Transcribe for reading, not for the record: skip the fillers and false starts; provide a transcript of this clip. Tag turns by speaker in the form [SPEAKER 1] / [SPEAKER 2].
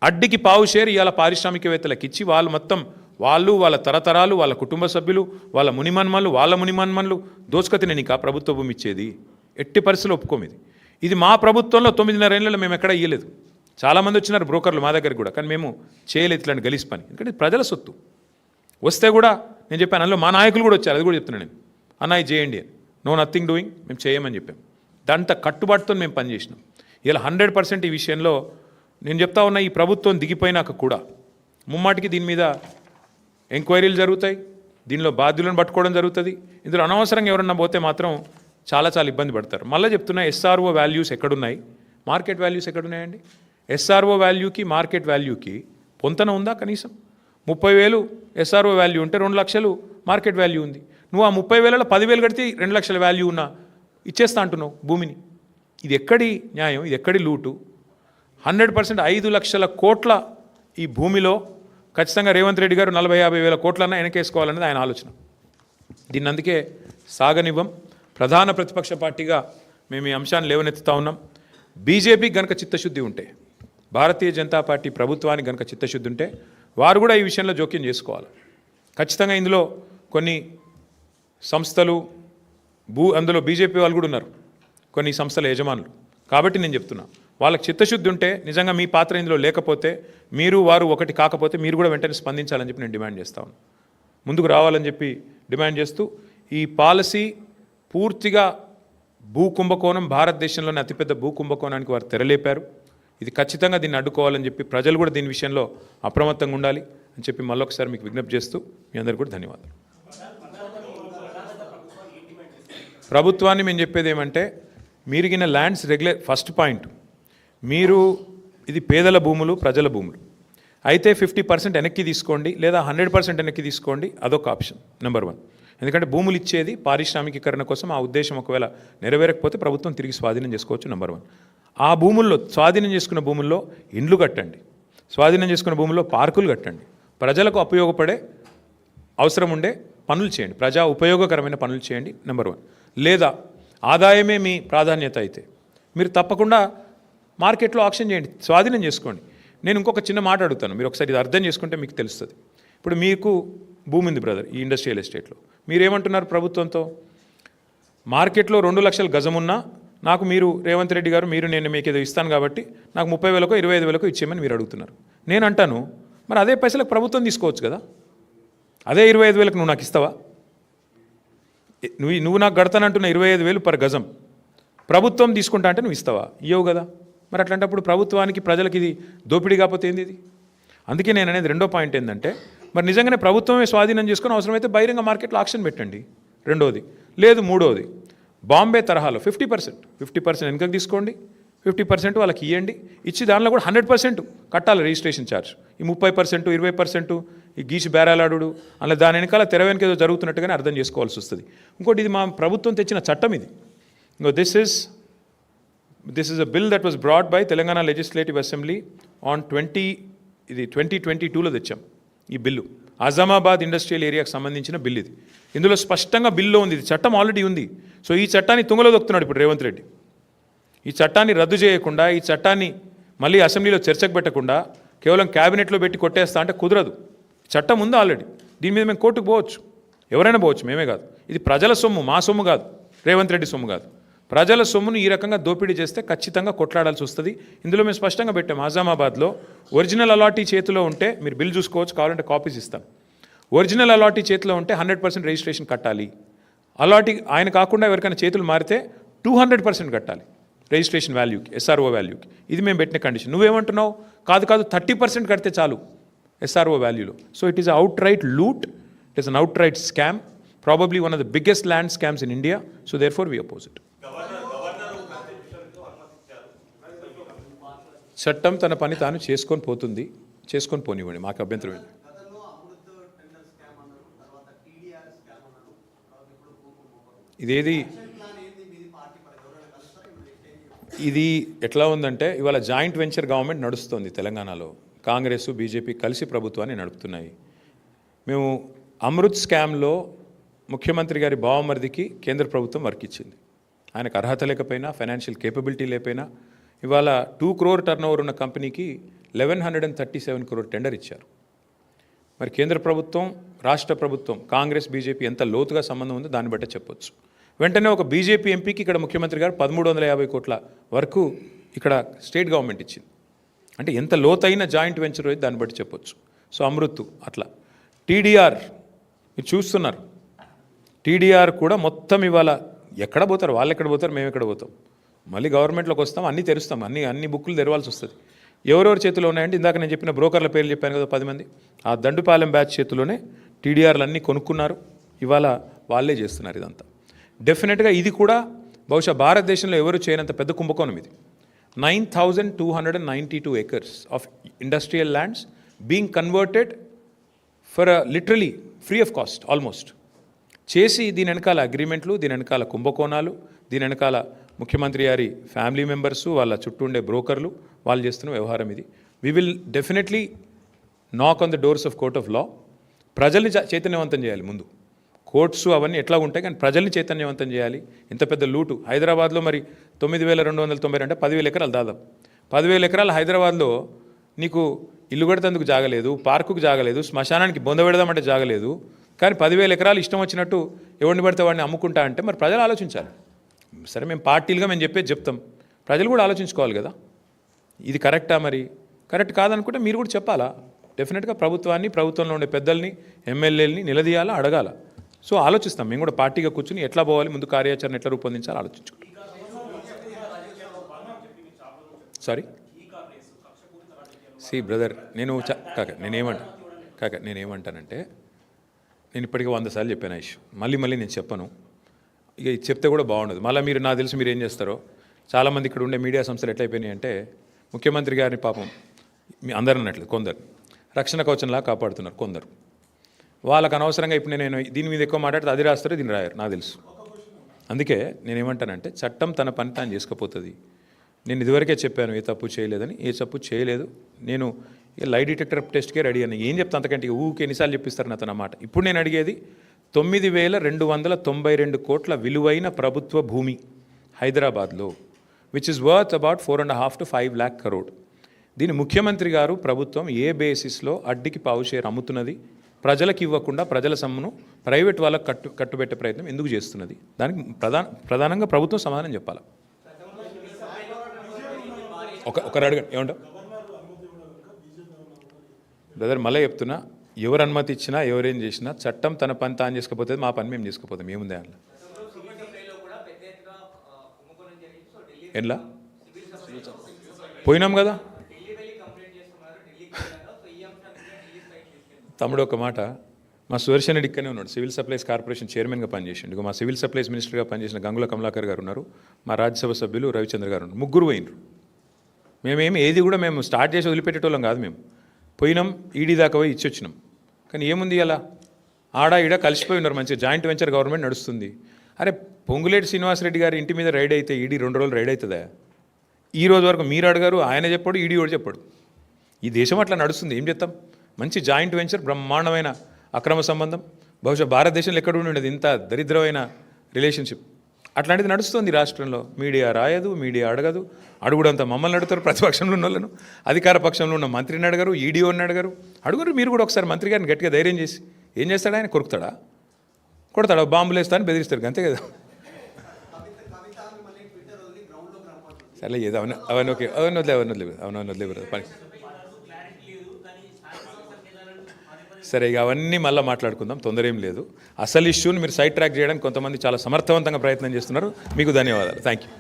[SPEAKER 1] అడ్డికి పావు షేర్ ఇవాళ పారిశ్రామికవేత్తలకు ఇచ్చి వాళ్ళు మొత్తం వాళ్ళ తరతరాలు వాళ్ళ కుటుంబ సభ్యులు వాళ్ళ మునిమన్మన్లు దోచుకతినే నీకు ఆ ప్రభుత్వ భూమి ఇచ్చేది. ఎట్టి పరిస్థితులు ఒప్పుకోము. ఇది మా ప్రభుత్వంలో 9.5 ఏళ్ళలో మేము ఎక్కడా ఇయ్యలేదు. చాలామంది వచ్చినారు బ్రోకర్లు మా దగ్గర కూడా, కానీ మేము చేయలేదు ఇట్లాంటి గలీజ్ పని. ఎందుకంటే ప్రజల సొత్తు. వస్తే కూడా నేను చెప్పాను, అందులో మా నాయకులు కూడా వచ్చారు, అది కూడా చెప్తున్నాను నేను, అన్నయ్య చేయండి అని. నో నథింగ్ డూయింగ్, మేము చేయమని చెప్పాం. దాంతో కట్టుబాటుతో మేము పనిచేసినాం. ఇలా 100% ఈ విషయంలో నేను చెప్తా ఉన్నా, ఈ ప్రభుత్వం దిగిపోయినాక కూడా ముమ్మాటికి దీని మీద ఎంక్వైరీలు జరుగుతాయి, దీనిలో బాధ్యులను పట్టుకోవడం జరుగుతుంది. ఇందులో అనవసరంగా ఎవరన్నా పోతే మాత్రం చాలా ఇబ్బంది పడతారు. మళ్ళీ చెప్తున్నా, ఎస్ఆర్ఓ వాల్యూస్ ఎక్కడున్నాయి, మార్కెట్ వాల్యూస్ ఎక్కడున్నాయండి? ఎస్ఆర్ఓ వాల్యూకి మార్కెట్ వాల్యూకి పొంతన ఉందా? కనీసం 30,000 ఎస్ఆర్ఓ వాల్యూ ఉంటే 2 లక్షలు మార్కెట్ వాల్యూ ఉంది. నువ్వు ఆ 30,000లో 10,000 కడితే 2 లక్షల వాల్యూ ఉన్నా ఇచ్చేస్తా అంటున్నావు భూమిని. ఇది ఎక్కడి న్యాయం? ఇది ఎక్కడి లూటు? 100% 5 లక్షల కోట్ల ఈ భూమిలో ఖచ్చితంగా రేవంత్ రెడ్డి గారు 40-50 వేల కోట్లన్నా వెనకేసుకోవాలనేది ఆయన ఆలోచన. దీన్ని అందుకే సాగనివ్వం. ప్రధాన ప్రతిపక్ష పార్టీగా మేము ఈ అంశాన్ని లేవనెత్తుతా ఉన్నాం. బీజేపీ గనక చిత్తశుద్ధి ఉంటే, భారతీయ జనతా పార్టీ ప్రభుత్వానికి గనక చిత్తశుద్ధి ఉంటే వారు కూడా ఈ విషయంలో జోక్యం చేసుకోవాలి. ఖచ్చితంగా ఇందులో కొన్ని సంస్థలు అందులో బీజేపీ వాళ్ళు కూడా ఉన్నారు, కొన్ని సంస్థల యజమానులు. కాబట్టి నేను చెప్తున్నా, వాళ్ళకి చిత్తశుద్ధి ఉంటే, నిజంగా మీ పాత్ర ఇందులో లేకపోతే, మీరు వారు ఒకటి కాకపోతే మీరు కూడా వెంటనే స్పందించాలని చెప్పి నేను డిమాండ్ చేస్తాను. ముందుకు రావాలని చెప్పి డిమాండ్ చేస్తూ, ఈ పాలసీ పూర్తిగా భూకుంభకోణం, భారతదేశంలోని అతిపెద్ద భూకుంభకోణానికి వారు తెరలేపారు. ఇది ఖచ్చితంగా దీన్ని అడ్డుకోవాలని చెప్పి ప్రజలు కూడా దీని విషయంలో అప్రమత్తంగా ఉండాలి అని చెప్పి మళ్ళొకసారి మీకు విజ్ఞప్తి చేస్తూ మీ అందరికీ కూడా ధన్యవాదాలు. ప్రభుత్వాన్ని మేము చెప్పేది ఏమంటే, మీరిగిన ల్యాండ్స్ ఫస్ట్ పాయింట్, మీరు ఇది పేదల భూములు, ప్రజల భూములు అయితే 50% వెనక్కి తీసుకోండి, లేదా 100% వెనక్కి తీసుకోండి. అదొక ఆప్షన్ నెంబర్ 1. ఎందుకంటే భూములు ఇచ్చేది పారిశ్రామికీకరణ కోసం. ఆ ఉద్దేశం ఒకవేళ నెరవేరకపోతే ప్రభుత్వం తిరిగి స్వాధీనం చేసుకోవచ్చు. నెంబర్ 1. ఆ భూముల్లో, స్వాధీనం చేసుకున్న భూముల్లో ఇండ్లు కట్టండి, స్వాధీనం చేసుకున్న భూముల్లో పార్కులు కట్టండి, ప్రజలకు ఉపయోగపడే అవసరం ఉండే పనులు చేయండి, ప్రజా ఉపయోగకరమైన పనులు చేయండి. నెంబర్ 1. లేదా ఆదాయమే మీ ప్రాధాన్యత అయితే మీరు తప్పకుండా మార్కెట్లో ఆక్షన్ చేయండి, స్వాధీనం చేసుకోండి. నేను ఇంకొక చిన్న మాట అడుగుతాను, మీరు ఒకసారి ఇది అర్థం చేసుకుంటే మీకు తెలుస్తుంది. ఇప్పుడు మీకు భూమి ఉంది బ్రదర్, ఈ ఇండస్ట్రియల్ ఎస్టేట్లో. మీరేమంటున్నారు ప్రభుత్వంతో? మార్కెట్లో 2 లక్షల గజం ఉన్నా నాకు మీరు రేవంత్ రెడ్డి గారు, నేను మీకు ఏదో ఇస్తాను కాబట్టి నాకు 30,000కో 25,000కో ఇచ్చేయమని మీరు అడుగుతున్నారు. నేను అంటాను, మరి అదే పైసలకు ప్రభుత్వం తీసుకోవచ్చు కదా, అదే 25,000కు నువ్వు నాకు ఇస్తావా? నువ్వు నాకు గడతానంటున్న 25,000 పర్ గజం ప్రభుత్వం తీసుకుంటా అంటే నువ్వు ఇస్తావా? ఇవ్వవు కదా. మరి అట్లాంటప్పుడు ప్రభుత్వానికి, ప్రజలకి ఇది దోపిడీ కాకపోతే ఏంది ఇది? అందుకే నేను అనేది రెండో పాయింట్ ఏంటంటే, మరి నిజంగానే ప్రభుత్వమే స్వాధీనం చేసుకుని అవసరమైతే బహిరంగ మార్కెట్లో ఆక్షన్ పెట్టండి. రెండోది. లేదు మూడోది, బాంబే తరహాలో 50% వెనుకకు తీసుకోండి, 50% వాళ్ళకి ఇవ్వండి. ఇచ్చి దానిలో కూడా 100% కట్టాలి రిజిస్ట్రేషన్ ఛార్జ్. ఈ 30%, 20% ఈ గీసి బేరాలాడు, అలా దాని వెనకాల తెర వెనక ఏదో జరుగుతున్నట్టుగానే అర్థం చేసుకోవాల్సి వస్తుంది. ఇంకోటి, ఇది మా ప్రభుత్వం తెచ్చిన చట్టం ఇది. ఇంకో this is a bill that was brought by Telangana Legislative Assembly on 2022లో తెచ్చాం ఈ బిల్లు. అజామాబాద్ ఇండస్ట్రియల్ ఏరియాకి సంబంధించిన బిల్ ఇది. ఇందులో స్పష్టంగా బిల్లో ఉంది, ఇది చట్టం ఆల్రెడీ ఉంది. సో ఈ చట్టాన్ని తుంగలో దొక్కుతున్నాడు ఇప్పుడు రేవంత్ రెడ్డి. ఈ చట్టాన్ని రద్దు చేయకుండా, ఈ చట్టాన్ని మళ్ళీ అసెంబ్లీలో చర్చకు పెట్టకుండా కేవలం క్యాబినెట్లో పెట్టి కొట్టేస్తా అంటే కుదరదు. చట్టం ఉంది ఆల్రెడీ, దీని మీద మేము కోర్టుకు పోవచ్చు, ఎవరైనా పోవచ్చు, మేమే కాదు. ఇది ప్రజల సొమ్ము, మా సొమ్ము కాదు, రేవంత్ రెడ్డి సొమ్ము కాదు. ప్రజల సొమ్మును ఈ రకంగా దోపిడీ చేస్తే ఖచ్చితంగా కొట్లాడాల్సి వస్తుంది. ఇందులో మేము స్పష్టంగా పెట్టాము, అజామాబాద్లో ఒరిజినల్ అలాటీ చేతిలో ఉంటే మీరు బిల్ చూసుకోవచ్చు, కావాలంటే కాపీస్ ఇస్తాను. ఒరిజినల్ అలాటీ చేతిలో ఉంటే 100% రిజిస్ట్రేషన్ కట్టాలి. అలాటీ ఆయన కాకుండా ఎవరికైనా చేతులు మారితే 200% కట్టాలి రిజిస్ట్రేషన్ వాల్యూకి, ఎస్ఆర్ఓ వాల్యూకి. ఇది మేము పెట్టిన కండిషన్. నువ్వేమంటున్నావు? కాదు 30% కడితే చాలు ఎస్ఆర్ఓ వాల్యూలో. So it is outright loot, it is an outright scam, probably one of the biggest land scams in India. So therefore we oppose it. చట్టం తన పని తాను చేసుకొని పోతుంది, చేసుకొని పోనివ్వండి, మాకు అభ్యంతరం ఏంటి. ఇదేది ఇది ఎట్లా ఉందంటే, ఇవాళ జాయింట్ వెంచర్ గవర్నమెంట్ నడుస్తుంది తెలంగాణలో. కాంగ్రెస్, బీజేపీ కలిసి ప్రభుత్వాన్ని నడుపుతున్నాయి. మేము అమృత్ స్కామ్లో ముఖ్యమంత్రి గారి బావమరిదికి కేంద్ర ప్రభుత్వం వర్క్ ఇచ్చింది. ఆయనకు అర్హత లేకపోయినా, ఫైనాన్షియల్ కేపబిలిటీ లేకపోయినా, ఇవాళ 2 crore టర్న్ ఓవర్ ఉన్న కంపెనీకి 1137 crore టెండర్ ఇచ్చారు. మరి కేంద్ర ప్రభుత్వం, రాష్ట్ర ప్రభుత్వం, కాంగ్రెస్, బీజేపీ ఎంత లోతుగా సంబంధం ఉందో దాన్ని బట్టే చెప్పొచ్చు. వెంటనే ఒక బీజేపీ ఎంపీకి ఇక్కడ ముఖ్యమంత్రి గారు 1350 కోట్ల వరకు ఇక్కడ స్టేట్ గవర్నమెంట్ ఇచ్చింది. అంటే ఎంత లోతైన జాయింట్ వెంచర్ అయితే దాన్ని బట్టి చెప్పొచ్చు. సో అమృత్ అట్లా. టీడీఆర్ మీరు చూస్తున్నారు, టీడీఆర్ కూడా మొత్తం ఇవాళ ఎక్కడ పోతారు, వాళ్ళు ఎక్కడ పోతారు, మేము ఎక్కడ పోతాం. మళ్ళీ గవర్నమెంట్లోకి వస్తాం, అన్నీ తెరుస్తాం, అన్ని బుక్కులు తెరవాల్సి వస్తుంది. ఎవరెవరి చేతిలో ఉన్నాయంటే ఇందాక నేను చెప్పిన బ్రోకర్ల పేర్లు చెప్పాను కదా 10 మంది, ఆ దండుపాలెం బ్యాచ్ చేతిలోనే టీడీఆర్లు అన్నీ కొనుక్కున్నారు. ఇవాళ వాళ్ళే చేస్తున్నారు ఇదంతా. డెఫినెట్గా ఇది కూడా బహుశా భారతదేశంలో ఎవరు చేయనంత పెద్ద కుంభకోణం ఇది. 9,292 acres of industrial lands being converted for literally free of cost almost చేసి దీని వెనకాల అగ్రిమెంట్లు, దీని వెనకాల కుంభకోణాలు, దీని వెనకాల ముఖ్యమంత్రి గారి ఫ్యామిలీ మెంబర్సు, వాళ్ళ చుట్టూ ఉండే బ్రోకర్లు, వాళ్ళు చేస్తున్న వ్యవహారం ఇది. వి విల్ డెఫినెట్లీ నాక్ on the doors of court of law. ప్రజల్ని చైతన్యవంతం చేయాలి ముందు. కోర్ట్స్ అవన్నీ ఎట్లా ఉంటాయి, కానీ ప్రజల్ని చైతన్యవంతం చేయాలి. ఇంత పెద్ద లూటు హైదరాబాద్లో మరి 9,290 అంటే 10,000 ఎకరాలు దాదాపు. 10,000 ఎకరాలు హైదరాబాద్లో నీకు ఇల్లు కడతందుకు జాగలేదు, పార్కుకు జాగలేదు, శ్మశానానికి బొంద పెడదామంటే జాగలేదు. కానీ 10,000 ఎకరాలు ఇష్టం వచ్చినట్టు ఎవరిని పడితే వాడిని అమ్ముకుంటా అంటే మరి ప్రజలు ఆలోచించాలి. సరే మేము పార్టీలుగా మేము చెప్పేది చెప్తాం, ప్రజలు కూడా ఆలోచించుకోవాలి కదా, ఇది కరెక్టా, మరి కరెక్ట్ కాదనుకుంటే మీరు కూడా చెప్పాలా. డెఫినెట్గా ప్రభుత్వాన్ని, ప్రభుత్వంలో ఉండే పెద్దల్ని, ఎమ్మెల్యేలని నిలదీయాలా, అడగాల. సో ఆలోచిస్తాం మేము కూడా పార్టీగా కూర్చుని ఎట్లా పోవాలి, ముందు కార్యాచరణ ఎట్లా రూపొందించాలి ఆలోచించుకోండి. సారీ సి బ్రదర్, నేనేమంటానంటే నేను ఇప్పటికీ 100 సార్లు చెప్పాను ఇష్యూ, మళ్ళీ నేను చెప్పను. ఇక చెప్తే కూడా బాగుండదు. మళ్ళీ మీరు నాకు తెలిసి మీరు ఏం చేస్తారో, చాలామంది ఇక్కడ ఉండే మీడియా సంస్థలు ఎట్లయిపోయినాయి అంటే ముఖ్యమంత్రి గారిని పాపం మీ అందరూ అన్నట్లు కొందరు రక్షణ కవచంలా కాపాడుతున్నారు, కొందరు వాళ్ళకు అనవసరంగా ఇప్పుడు నేను దీని మీద ఎక్కువ మాట్లాడితే అది రాస్తారో దీన్ని రాయారు నాకు తెలుసు. అందుకే నేనేమంటానంటే చట్టం తన పని తాను చేసుకుపోతుంది. నేను ఇదివరకే చెప్పాను ఏ తప్పు చేయలేదని, ఏ తప్పు చేయలేదు. నేను లై డిటెక్టర్ టెస్ట్కే రెడీ అని ఏం చెప్తాను, అంతకంటే ఊకే ఎన్నిసార్లు చెప్పిస్తారు నాతో నా మాట. ఇప్పుడు నేను అడిగేది 9,292 కోట్ల విలువైన ప్రభుత్వ భూమి హైదరాబాద్లో, which is worth about 4.5 to 5 lakh crore. దీన్ని ముఖ్యమంత్రి గారు ప్రభుత్వం ఏ బేసిస్లో అడ్డికి పావు షేర్ అమ్ముతున్నది, ప్రజలకు ఇవ్వకుండా ప్రజల సొమ్మును ప్రైవేట్ వాళ్ళకు కట్టుబెట్టే ప్రయత్నం ఎందుకు చేస్తున్నది, దానికి ప్రధానంగా ప్రభుత్వం సమాధానం చెప్పాలి. ఒకరు అడగండి ఏమంటావు బ్రదర్, మళ్ళీ చెప్తున్నా, ఎవరు అనుమతి ఇచ్చినా ఎవరేం చేసినా చట్టం తన పని తాను చేసుకుపోతుంది, మా పని మేము చేసుకుపోతాం. ఏముంది అందులో ఎట్లా పోయినాం కదా. తమ్ముడు ఒక మాట, మా సుదర్శన్ రెడ్డి ఇక్కడనే ఉన్నాడు, సివిల్ సప్లైస్ కార్పొరేషన్ చైర్మన్గా పనిచేసిండు. మా సివిల్ సప్లైస్ మినిస్టర్గా పనిచేసిన గంగుల కమలాకర్ గారు ఉన్నారు, మా రాజ్యసభ సభ్యులు రవిచంద్ర గారు ఉన్నారు. ముగ్గురు పోయినరు. ఏది కూడా మేము స్టార్ట్ చేసి వదిలిపెట్టేటోళ్ళం కాదు. మేము పోయినాం, ఈడీ దాకా పోయి ఇచ్చి వచ్చినాం. కానీ ఏముంది అలా ఈడ కలిసిపోయి ఉన్నారు, మంచిగా జాయింట్ వెంచర్ గవర్నమెంట్ నడుస్తుంది. అరే పొంగులేటి శ్రీనివాసరెడ్డి గారి ఇంటి మీద రైడ్ అయితే ఈడీ 2 రోజులు రైడ్ అవుతుందా? ఈ రోజు వరకు మీరు అడగారు, ఆయన చెప్పాడు, ఈడీ కూడా చెప్పాడు. ఈ దేశం అట్లా నడుస్తుంది, ఏం చేస్తాం. మంచి జాయింట్ వెంచర్, బ్రహ్మాండమైన అక్రమ సంబంధం, బహుశా భారతదేశంలో ఎక్కడ ఉండేది ఇంత దరిద్రమైన రిలేషన్షిప్. అట్లాంటిది నడుస్తుంది రాష్ట్రంలో. మీడియా రాయదు, మీడియా అడగదు, అడుగుడంతా మమ్మల్ని అడుగుతారు, ప్రతిపక్షంలో ఉన్న వాళ్ళను. అధికార పక్షంలో ఉన్న మంత్రిని అడగరు, ఈడీఓని అడగరు. అడుగురు మీరు కూడా ఒకసారి మంత్రి గారిని గట్టిగా ధైర్యం చేసి ఏం చేస్తాడు ఆయన? కొరుకుతాడా? కొడతాడా? బాంబులు వేస్తా అని బెదిరిస్తారు, అంతే కదా. సరే ఏదో అవన్నీ ఓకే, అవన్నీ వదిలే పని. సరే ఇక అవన్నీ మళ్ళీ మాట్లాడుకుందాం, తొందర ఏం లేదు. అసలు ఇష్యూని మీరు సైడ్ ట్రాక్ చేయడానికి కొంతమంది చాలా సమర్థవంతంగా ప్రయత్నం చేస్తున్నారు. మీకు ధన్యవాదాలు. Thank you.